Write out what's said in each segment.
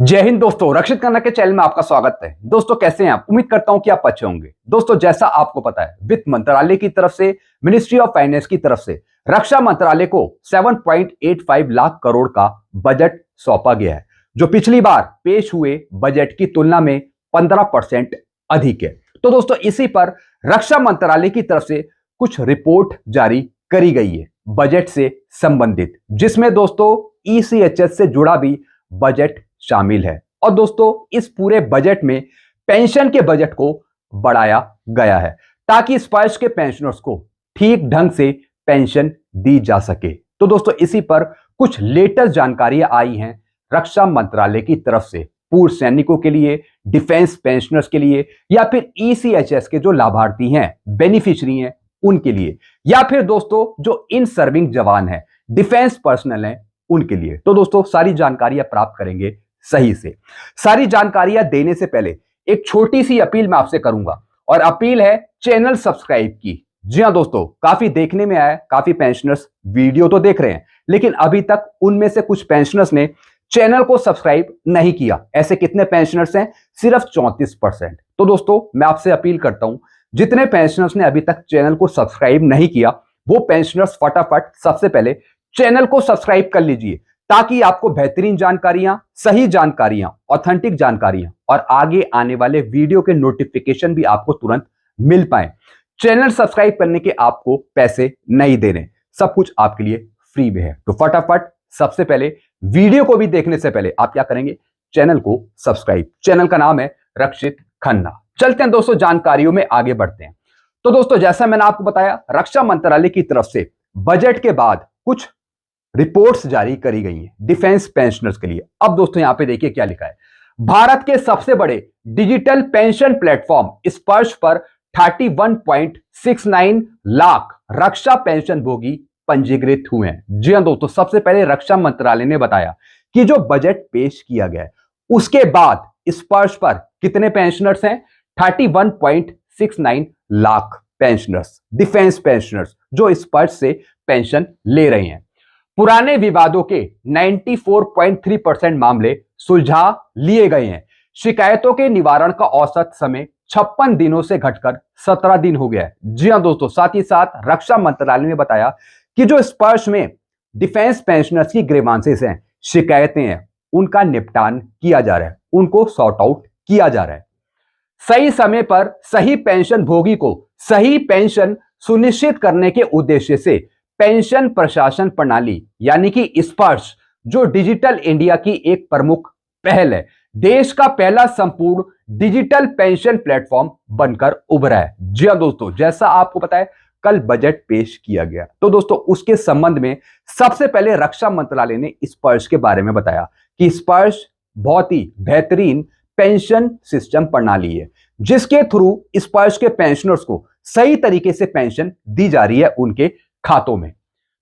जय हिंद दोस्तों, रक्षित खन्ना के चैनल में आपका स्वागत है। दोस्तों कैसे हैं आप? उम्मीद करता हूं कि आप अच्छे होंगे। दोस्तों जैसा आपको पता है, वित्त मंत्रालय की तरफ से, मिनिस्ट्री ऑफ फाइनेंस की तरफ से रक्षा मंत्रालय को 7.85 लाख करोड़ का बजट सौंपा गया है, जो पिछली बार पेश हुए बजट की तुलना में 15% अधिक है। तो दोस्तों इसी पर रक्षा मंत्रालय की तरफ से कुछ रिपोर्ट जारी करी गई है बजट से संबंधित, जिसमें दोस्तों ईसीएचएस से जुड़ा भी बजट शामिल है। और दोस्तों इस पूरे बजट में पेंशन के बजट को बढ़ाया गया है ताकि इस वर्ष के पेंशनर्स को ठीक ढंग से पेंशन दी जा सके। तो दोस्तों इसी पर कुछ लेटेस्ट जानकारियां आई हैं रक्षा मंत्रालय की तरफ से पूर्व सैनिकों के लिए, डिफेंस पेंशनर्स के लिए, या फिर ईसीएचएस के जो लाभार्थी हैं, बेनिफिशियरी हैं, उनके लिए, या फिर दोस्तों जो इन सर्विंग जवान हैं, डिफेंस पर्सनल हैं, उनके लिए। तो दोस्तों सारी जानकारियां प्राप्त करेंगे सही से। सारी जानकारियां देने से पहले एक छोटी सी अपील मैं आपसे करूंगा, और अपील है चैनल सब्सक्राइब की। जी हां दोस्तों, काफी देखने में आया, काफी पेंशनर्स वीडियो तो देख रहे हैं, लेकिन अभी तक उनमें से कुछ पेंशनर्स ने चैनल को सब्सक्राइब नहीं किया। ऐसे कितने पेंशनर्स हैं? सिर्फ 34%। तो दोस्तों मैं आपसे अपील करता हूं, जितने पेंशनर्स ने अभी तक चैनल को सब्सक्राइब नहीं किया, वो पेंशनर्स फटाफट सबसे पहले चैनल को सब्सक्राइब कर लीजिए, ताकि आपको बेहतरीन जानकारियां, सही जानकारियां, ऑथेंटिक जानकारियां और आगे आने वाले वीडियो के नोटिफिकेशन भी आपको तुरंत मिल पाए। चैनल सब्सक्राइब करने के आपको पैसे नहीं देने, सब कुछ आपके लिए फ्री में है। तो फटाफट सबसे पहले वीडियो को भी देखने से पहले आप क्या करेंगे? चैनल को सब्सक्राइब। चैनल का नाम है रक्षित खन्ना। चलते हैं दोस्तों, जानकारियों में आगे बढ़ते हैं। तो दोस्तों जैसा मैंने आपको बताया, रक्षा मंत्रालय की तरफ से बजट के बाद कुछ रिपोर्ट्स जारी करी गई हैं डिफेंस पेंशनर्स के लिए। अब दोस्तों यहां पे देखिए क्या लिखा है। भारत के सबसे बड़े डिजिटल पेंशन प्लेटफॉर्म स्पर्श पर 31.69 लाख रक्षा पेंशन भोगी पंजीकृत हुए हैं। जी हां दोस्तों, सबसे पहले रक्षा मंत्रालय ने बताया कि जो बजट पेश किया गया है उसके बाद स्पर्श पर कितने पेंशनर्स हैं? 31.69 लाख पेंशनर्स, डिफेंस पेंशनर्स जो स्पर्श से पेंशन ले रहे हैं। पुराने विवादों के 94.3% मामले सुलझा लिए गए हैं। शिकायतों के निवारण का औसत समय 56 दिनों से घटकर 17 दिन हो गया है। जी हां दोस्तों, साथ ही साथ रक्षा मंत्रालय ने बताया कि जो स्पर्श में डिफेंस पेंशनर्स की ग्रीवांसेस हैं, शिकायतें हैं, उनका निपटान किया जा रहा है, उनको सॉर्ट आउट किया जा रहा है। सही समय पर सही पेंशन भोगी को सही पेंशन सुनिश्चित करने के उद्देश्य से पेंशन प्रशासन प्रणाली यानी कि स्पर्श, जो डिजिटल इंडिया की एक प्रमुख पहल है, देश का पहला संपूर्ण डिजिटल पेंशन प्लेटफॉर्म बनकर उभरा है। जी हां दोस्तों, जैसा आपको पता है कल बजट पेश किया गया, तो दोस्तों उसके संबंध में सबसे पहले रक्षा मंत्रालय ने स्पर्श के बारे में बताया कि स्पर्श बहुत ही बेहतरीन पेंशन सिस्टम प्रणाली है, जिसके थ्रू स्पर्श के पेंशनर्स को सही तरीके से पेंशन दी जा रही है उनके खातों में।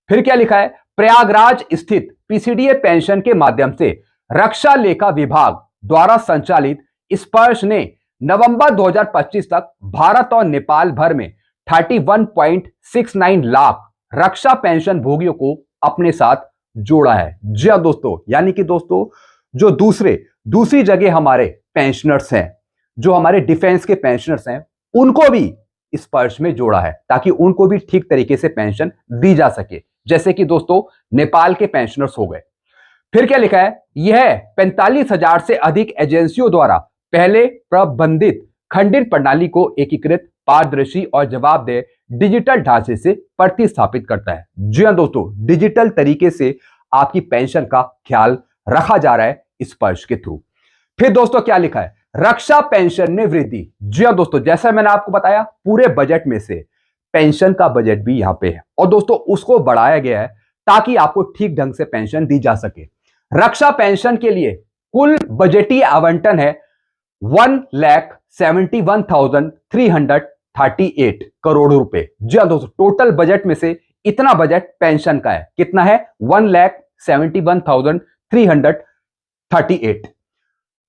फिर क्या लिखा है? प्रयागराज स्थित पीसीडीए पेंशन के माध्यम से रक्षा लेखा विभाग द्वारा संचालित स्पर्श ने नवंबर 2025 तक भारत और नेपाल भर में 31.69 लाख रक्षा पेंशन भोगियों को अपने साथ जोड़ा है। जी हां दोस्तों, यानी कि दोस्तों जो दूसरी जगह हमारे पेंशनर्स हैं, जो हमारे डिफेंस के पेंशनर्स हैं, उनको भी स्पर्श में जोड़ा है ताकि उनको भी ठीक तरीके से पेंशन दी जा सके, जैसे कि दोस्तों नेपाल के पेंशनर्स हो गए। फिर क्या लिखा है? यह 45,000 से अधिक एजेंसियों द्वारा पहले प्रबंधित खंडित प्रणाली को एकीकृत, पारदर्शी और जवाबदेह डिजिटल ढांचे से प्रतिस्थापित करता है। जी हां दोस्तों, डिजिटल तरीके से आपकी पेंशन का ख्याल रखा जा रहा है स्पर्श के थ्रू। फिर दोस्तों क्या लिखा है? रक्षा पेंशन में वृद्धि। जी हां दोस्तों, जैसा मैंने आपको बताया पूरे बजट में से पेंशन का बजट भी यहां पे है, और दोस्तों उसको बढ़ाया गया है ताकि आपको ठीक ढंग से पेंशन दी जा सके। रक्षा पेंशन के लिए कुल बजटीय आवंटन है 1,71,338 करोड़ रुपए। जी हां दोस्तों, टोटल बजट में से इतना बजट पेंशन का है। कितना है? 1,71,338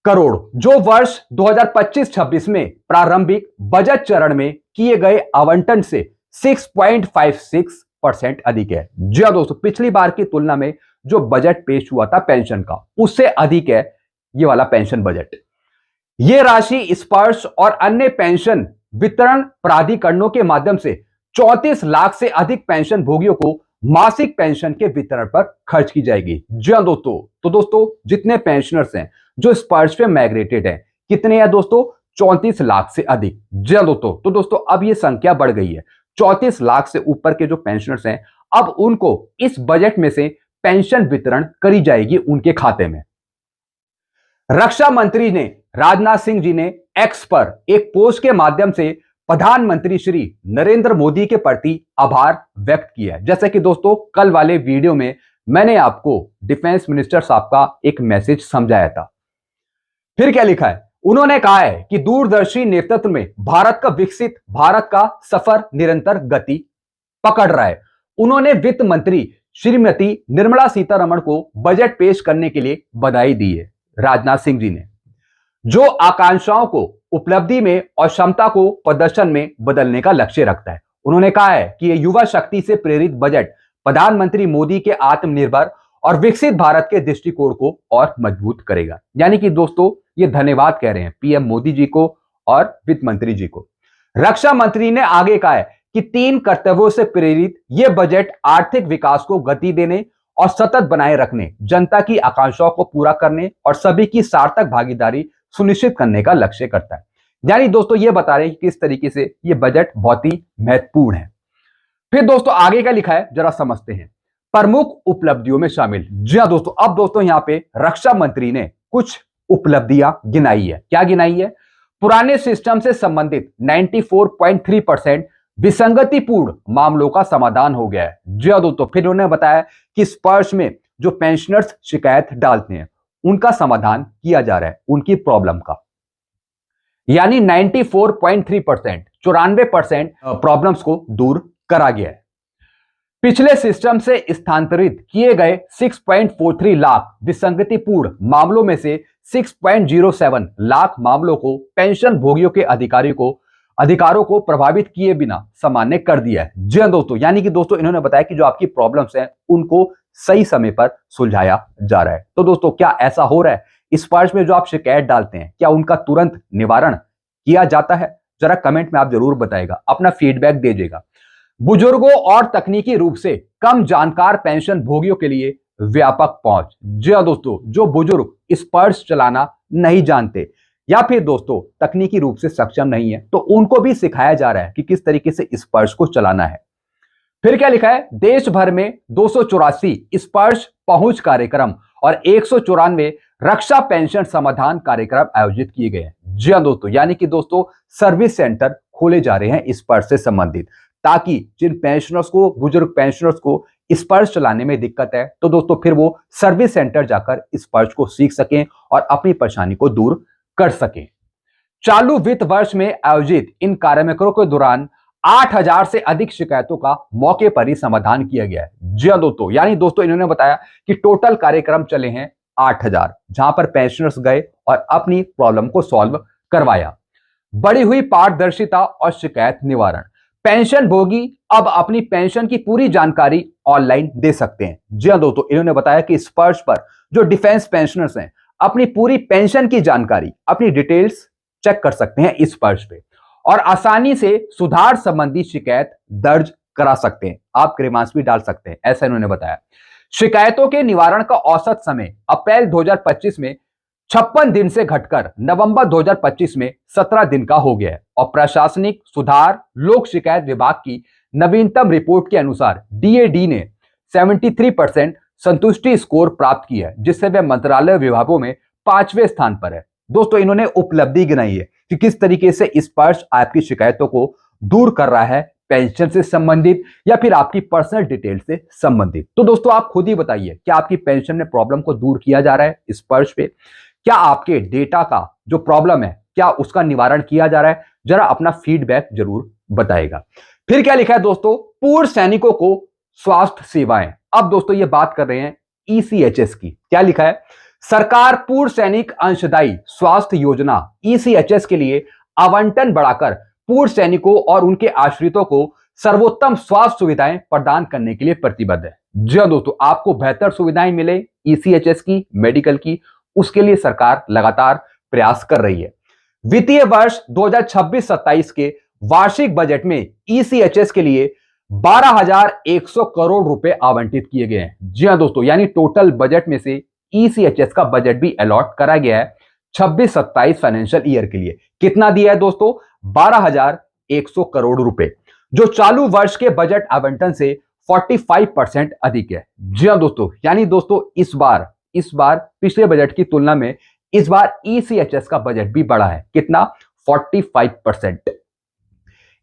करोड़, जो वर्ष 2025-26 में प्रारंभिक बजट चरण में किए गए आवंटन से 6.56% अधिक है। जी हां दोस्तों, पिछली बार की तुलना में जो बजट पेश हुआ था पेंशन का, उससे अधिक है ये वाला पेंशन बजट। ये राशि स्पर्श और अन्य पेंशन वितरण प्राधिकरणों के माध्यम से 34 लाख से अधिक पेंशन भोगियों को मासिक पेंशन के वितरण पर खर्च की जाएगी। जी हाँ दोस्तों, तो दोस्तों जितने पेंशनर्स हैं जो स्पर्श पे माइग्रेटेड हैं, कितने हैं दोस्तों? 34 लाख से अधिक। जी हाँ दोस्तों, तो दोस्तों अब ये संख्या बढ़ गई है। 34 लाख से ऊपर के जो पेंशनर्स हैं, अब उनको इस बजट में से पेंशन वितरण करी जाएगी उनके खाते में। रक्षा मंत्री ने राजनाथ सिंह जी ने एक्स पर एक पोस्ट के माध्यम से प्रधानमंत्री श्री नरेंद्र मोदी के प्रति आभार व्यक्त किया है। जैसे कि दोस्तों कल वाले वीडियो में मैंने आपको डिफेंस मिनिस्टर साहब का एक मैसेज समझाया था। फिर क्या लिखा है? उन्होंने कहा है कि दूरदर्शी नेतृत्व में भारत का विकसित भारत का सफर निरंतर गति पकड़ रहा है। उन्होंने वित्त मंत्री श्रीमती निर्मला सीतारमण को बजट पेश करने के लिए बधाई दी है। राजनाथ सिंह जी ने जो आकांक्षाओं को उपलब्धि में और क्षमता को प्रदर्शन में बदलने का लक्ष्य रखता है। उन्होंने कहा है कि यह युवा शक्ति से प्रेरित बजट प्रधानमंत्री मोदी के आत्मनिर्भर और विकसित भारत के दृष्टिकोण को और मजबूत करेगा। यानी कि दोस्तों ये धन्यवाद कह रहे हैं पीएम मोदी जी को और वित्त मंत्री जी को। रक्षा मंत्री ने आगे कहा है कि 3 कर्तव्यों से प्रेरित यह बजट आर्थिक विकास को गति देने और सतत बनाए रखने, जनता की आकांक्षाओं को पूरा करने और सभी की सार्थक भागीदारी सुनिश्चित करने का लक्ष्य करता है। यानी दोस्तों ये बता रहे हैं कि किस तरीके से ये बजट बहुत ही महत्वपूर्ण है। फिर दोस्तों आगे क्या लिखा है जरा समझते हैं। प्रमुख उपलब्धियों में शामिल। जी हाँ दोस्तों, अब दोस्तों यहां पे रक्षा मंत्री ने कुछ उपलब्धियां गिनाई है। क्या गिनाई है? पुराने सिस्टम से संबंधित 94.3% विसंगतिपूर्ण मामलों का समाधान हो गया है। जी हाँ दोस्तों, फिर उन्होंने बताया कि स्पर्श में जो पेंशनर्स शिकायत डालते हैं उनका समाधान किया जा रहा है, उनकी प्रॉब्लम का। यानी 94.3% 94% प्रॉब्लम्स को दूर करा गया है। पिछले सिस्टम से स्थानांतरित किए गए 6.43 लाख विसंगतिपूर्ण मामलों में से 6.07 लाख मामलों को पेंशन भोगियों के अधिकारों को प्रभावित किए बिना सामान्य कर दिया है। जी हाँ दोस्तों, यानी कि दोस्तों इन्होंने बताया कि जो आपकी प्रॉब्लम्स हैं उनको सही समय पर सुलझाया जा रहा है। तो दोस्तों क्या ऐसा हो रहा है? इस स्पर्श में जो आप शिकायत डालते हैं क्या उनका तुरंत निवारण किया जाता है? जरा कमेंट में आप जरूर बताइएगा, अपना फीडबैक दीजिएगा। बुजुर्गों और तकनीकी रूप से कम जानकार पेंशन भोगियों के लिए व्यापक पहुंच। जी हाँ दोस्तों, जो बुजुर्ग स्पर्श चलाना नहीं जानते या फिर दोस्तों तकनीकी रूप से सक्षम नहीं है, तो उनको भी सिखाया जा रहा है कि किस तरीके से स्पर्श को चलाना है। फिर क्या लिखा है? देश भर में 284 स्पर्श पहुंच कार्यक्रम और 194 रक्षा पेंशन समाधान कार्यक्रम आयोजित किए गए हैं। जी हाँ दोस्तों, यानी कि दोस्तों सर्विस सेंटर खोले जा रहे हैं स्पर्श से संबंधित, ताकि जिन पेंशनर्स को, बुजुर्ग पेंशनर्स को स्पर्श चलाने में दिक्कत है, तो दोस्तों फिर वो सर्विस सेंटर जाकर स्पर्श को सीख सकें और अपनी परेशानी को दूर कर सकें। चालू वित्त वर्ष में आयोजित इन कार्यक्रमों के दौरान 8000 से अधिक शिकायतों का मौके पर ही समाधान किया गया है। जी हाँ दोस्तों, यानी दोस्तों इन्होंने बताया कि टोटल कार्यक्रम चले हैं 8000, जहां पर पेंशनर्स गए और अपनी प्रॉब्लम को सॉल्व करवाया। बढ़ी हुई पारदर्शिता और शिकायत निवारण। पेंशन भोगी अब अपनी पेंशन की पूरी जानकारी ऑनलाइन दे सकते हैं। जी हाँ दोस्तों, इन्होंने बताया कि स्पर्श पर जो डिफेंस पेंशनर्स हैं अपनी पूरी पेंशन की जानकारी, अपनी डिटेल्स चेक कर सकते हैं इस स्पर्श पे और आसानी से सुधार संबंधी शिकायत दर्ज करा सकते हैं। आप ग्रीवांस भी डाल सकते हैं, ऐसा इन्होंने बताया। शिकायतों के निवारण का औसत समय अप्रैल 2025 में 56 दिन से घटकर नवंबर 2025 में 17 दिन का हो गया है और प्रशासनिक सुधार लोक शिकायत विभाग की नवीनतम रिपोर्ट के अनुसार डीएडी ने 73% संतुष्टि स्कोर प्राप्त किया है, जिससे वह मंत्रालय विभागों में 5वें स्थान पर है। दोस्तों इन्होंने उपलब्धि गिनाई है कि किस तरीके से स्पर्श आपकी शिकायतों को दूर कर रहा है, पेंशन से संबंधित या फिर आपकी पर्सनल डिटेल से संबंधित। तो दोस्तों आप खुद ही बताइए, क्या आपकी पेंशन में प्रॉब्लम को दूर किया जा रहा है स्पर्श पे? क्या आपके डेटा का जो प्रॉब्लम है क्या उसका निवारण किया जा रहा है? जरा अपना फीडबैक जरूर बताइएगा। फिर क्या लिखा है दोस्तों? पूर्व सैनिकों को स्वास्थ्य सेवाएं। अब दोस्तों ये बात कर रहे हैं ईसीएचएस की। क्या लिखा है? सरकार पूर्व सैनिक अंशदायी स्वास्थ्य योजना ईसीएचएस के लिए आवंटन बढ़ाकर पूर्व सैनिकों और उनके आश्रितों को सर्वोत्तम स्वास्थ्य सुविधाएं प्रदान करने के लिए प्रतिबद्ध है। जी हाँ दोस्तों, आपको बेहतर सुविधाएं मिले ईसीएचएस की, मेडिकल की, उसके लिए सरकार लगातार प्रयास कर रही है। वित्तीय वर्ष 2026-27 के वार्षिक बजट में ईसीएचएस के लिए 12,100 करोड़ रुपए आवंटित किए गए हैं। जी हां दोस्तों, यानी टोटल बजट में से ईसीएचएस का बजट भी अलॉट करा गया है 26-27 फाइनेंशियल ईयर के लिए। कितना दिया है दोस्तों? 12,100 करोड़ रुपए, जो चालू वर्ष के बजट आवंटन से 45% अधिक है। जी हां दोस्तों, यानी दोस्तों इस बार पिछले बजट की तुलना में इस बार ईसीएचएस का बजट भी बढ़ा है। कितना? 45%।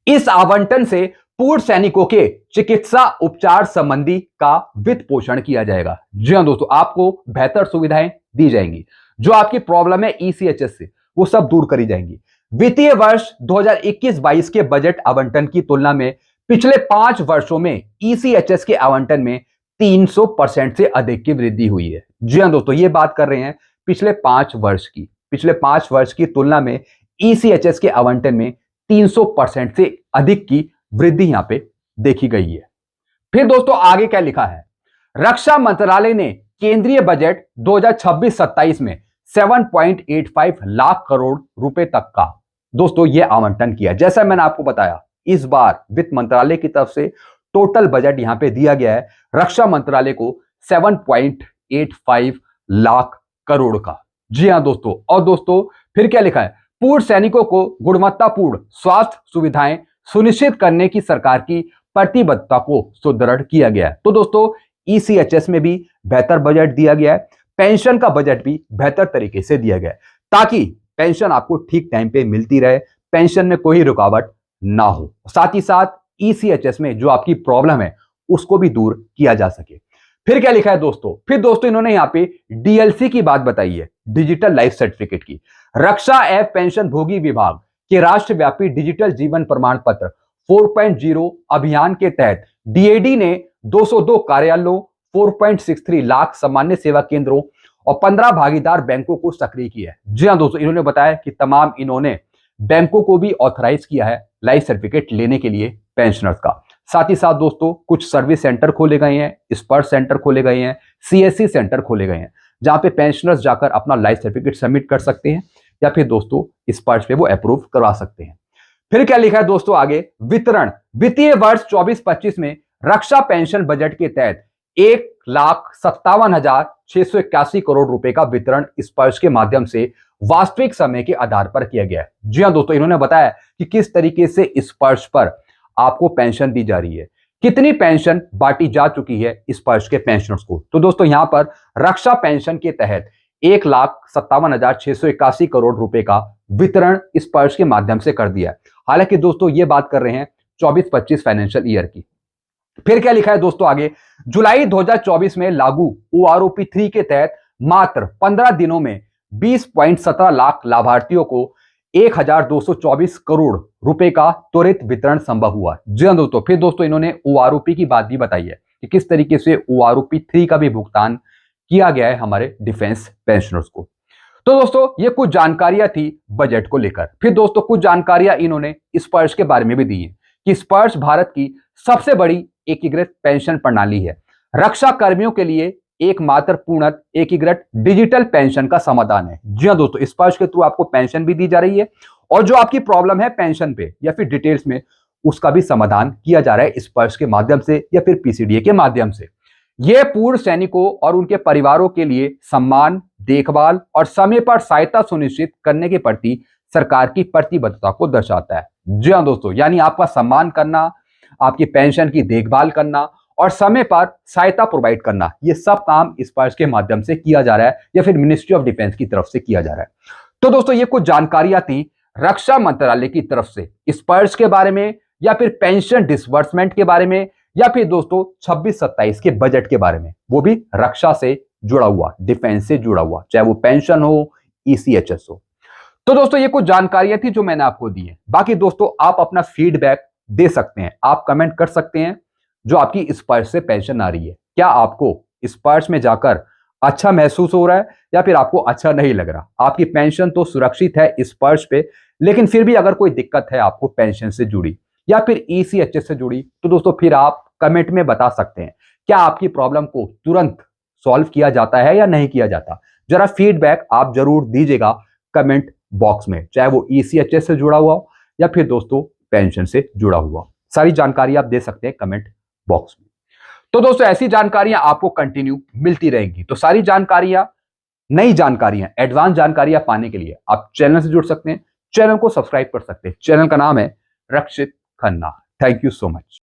इस आवंटन से पूर्व सैनिकों के चिकित्सा उपचार संबंधी का वित्त पोषण किया जाएगा। जी हां दोस्तों, आपको बेहतर सुविधाएं दी जाएंगी। जो आपकी प्रॉब्लम है ईसीएचएस से, वो सब दूर करी जाएंगी। वित्तीय वर्ष 2021-22 के बजट आवंटन की तुलना में पिछले 5 वर्षों में ईसीएचएस के आवंटन में 300% से अधिक की वृद्धि हुई है। जी हां दोस्तों, ये बात कर रहे हैं पिछले 5 वर्ष की। पिछले 5 वर्ष की तुलना में ईसीएचएस के आवंटन में 300% से अधिक की वृद्धि यहां पे देखी गई है। फिर दोस्तों आगे क्या लिखा है? रक्षा मंत्रालय ने केंद्रीय बजट 2026-27 में 7.85 लाख करोड़ रुपए तक का दोस्तों ये आवंटन किया। जैसा मैंने आपको बताया, इस बार वित्त मंत्रालय की तरफ से टोटल बजट यहां पे दिया गया है रक्षा मंत्रालय को 7.85 लाख करोड़ का। जी हां दोस्तों, और दोस्तों फिर क्या लिखा है? पूर्व सैनिकों को गुणवत्तापूर्ण स्वास्थ्य सुविधाएं सुनिश्चित करने की सरकार की प्रतिबद्धता को सुदृढ़ किया गया है। तो दोस्तों ईसीएचएस में भी बेहतर बजट दिया गया है, पेंशन का बजट भी बेहतर तरीके से दिया गया है, ताकि पेंशन आपको ठीक टाइम पे मिलती रहे, पेंशन में कोई रुकावट ना हो। साथ ही साथ ईसीएचएस में जो आपकी प्रॉब्लम है उसको भी दूर किया जा सके। फिर क्या लिखा है दोस्तों? फिर दोस्तों इन्होंने यहां पे डीएलसी की बात बताई है, डिजिटल लाइफ सर्टिफिकेट की। रक्षा एवं पेंशन भोगी विभाग के राष्ट्रव्यापी डिजिटल जीवन प्रमाण पत्र 4.0 अभियान के तहत डीएडी ने 202 कार्यालयों, 4.63 लाख सामान्य सेवा केंद्रों और 15 भागीदार बैंकों को सक्रिय किया है। जी हां दोस्तों, इन्होंने बताया कि तमाम इन्होंने बैंकों को भी ऑथराइज किया है लाइफ सर्टिफिकेट लेने के लिए पेंशनर्स का। साथ ही साथ दोस्तों कुछ सर्विस सेंटर खोले गए हैं, स्पर्श सेंटर खोले गए हैं, सीएससी सेंटर खोले गए हैं, जहां पे पेंशनर्स जाकर अपना लाइफ सर्टिफिकेट सबमिट कर सकते हैं या फिर दोस्तों स्पर्श पे वो अप्रूव करवा सकते हैं। फिर क्या लिखा है दोस्तों आगे? वितरण। वित्तीय वर्ष 24-25 में रक्षा पेंशन बजट के तहत 1,57,681 करोड़ रुपए का वितरण स्पर्श के माध्यम से वास्तविक समय के आधार पर किया गया है। जी हां दोस्तों, इन्होंने बताया कि किस तरीके से स्पर्श पर आपको पेंशन दी जा रही है, कितनी पेंशन बांटी जा चुकी है स्पर्श के पेंशनर्स को। तो दोस्तों यहां पर रक्षा पेंशन के तहत 1,57,681 करोड़ रुपए का वितरण स्पर्श के माध्यम से कर दिया है। हालांकि दोस्तों ये बात कर रहे हैं 24-25 फाइनेंशियल ईयर की। फिर क्या लिखा है दोस्तों आगे? जुलाई 2024 में लागू ओआरओपी 3 के तहत मात्र 15 दिनों में 20.17 लाख लाभार्थियों को 1,224 करोड़ रुपए का त्वरित वितरण संभव हुआ। जी हां दोस्तों, फिर दोस्तों इन्होंने ओआरओपी की बात भी बताई है कि किस तरीके से ओआरओपी 3 का भी भुगतान किया गया है हमारे डिफेंस पेंशनर्स को। तो दोस्तों ये कुछ जानकारियां थी बजट को लेकर। फिर दोस्तों कुछ जानकारियां इन्होंने स्पर्श के बारे में भी दी है कि स्पर्श भारत की सबसे बड़ी एकीकृत पेंशन प्रणाली है। रक्षा कर्मियों के लिए एकमात्र पूर्ण एकीकृत डिजिटल पेंशन का समाधान है। जी हां दोस्तों, स्पर्श के थ्रू आपको पेंशन भी दी जा रही है और जो आपकी प्रॉब्लम है पेंशन पे या फिर डिटेल्स में, उसका भी समाधान किया जा रहा है स्पर्श के माध्यम से या फिर पीसीडीए के माध्यम से। यह पूर्व सैनिकों और उनके परिवारों के लिए सम्मान, देखभाल और समय पर सहायता सुनिश्चित करने के प्रति सरकार की प्रतिबद्धता को दर्शाता है। जी हां दोस्तों, यानी आपका सम्मान करना, आपकी पेंशन की देखभाल करना और समय पर सहायता प्रोवाइड करना, ये सब काम स्पर्श के माध्यम से किया जा रहा है या फिर मिनिस्ट्री ऑफ डिफेंस की तरफ से किया जा रहा है। तो दोस्तों ये कुछ जानकारियां थी रक्षा मंत्रालय की तरफ से स्पर्श के बारे में या फिर पेंशन डिसबर्समेंट के बारे में या फिर दोस्तों 26-27 के बजट के बारे में, वो भी रक्षा से जुड़ा हुआ, डिफेंस से जुड़ा हुआ, चाहे वो पेंशन हो, ईसीएचएस हो। तो दोस्तों ये कुछ जानकारियां थी जो मैंने आपको दी है। बाकी दोस्तों आप अपना फीडबैक दे सकते हैं, आप कमेंट कर सकते हैं जो आपकी स्पर्श से पेंशन आ रही है, क्या आपको स्पर्श में जाकर अच्छा महसूस हो रहा है या फिर आपको अच्छा नहीं लग रहा। आपकी पेंशन तो सुरक्षित है स्पर्श पे, लेकिन फिर भी अगर कोई दिक्कत है आपको पेंशन से जुड़ी या फिर ईसीएचएस से जुड़ी, तो दोस्तों फिर आप कमेंट में बता सकते हैं क्या आपकी प्रॉब्लम को तुरंत सॉल्व किया जाता है या नहीं किया जाता। जरा फीडबैक आप जरूर दीजिएगा कमेंट बॉक्स में, चाहे वो ECHS से जुड़ा हुआ हो या फिर दोस्तों पेंशन से जुड़ा हुआ। सारी जानकारी आप दे सकते हैं कमेंट बॉक्स में। तो दोस्तों ऐसी जानकारियां आपको कंटिन्यू मिलती रहेंगी। तो सारी जानकारियां, नई जानकारियां, एडवांस जानकारियां पाने के लिए आप चैनल से जुड़ सकते हैं, चैनल को सब्सक्राइब कर सकते हैं। चैनल का नाम है Rakshit Khanna. Thank you so much.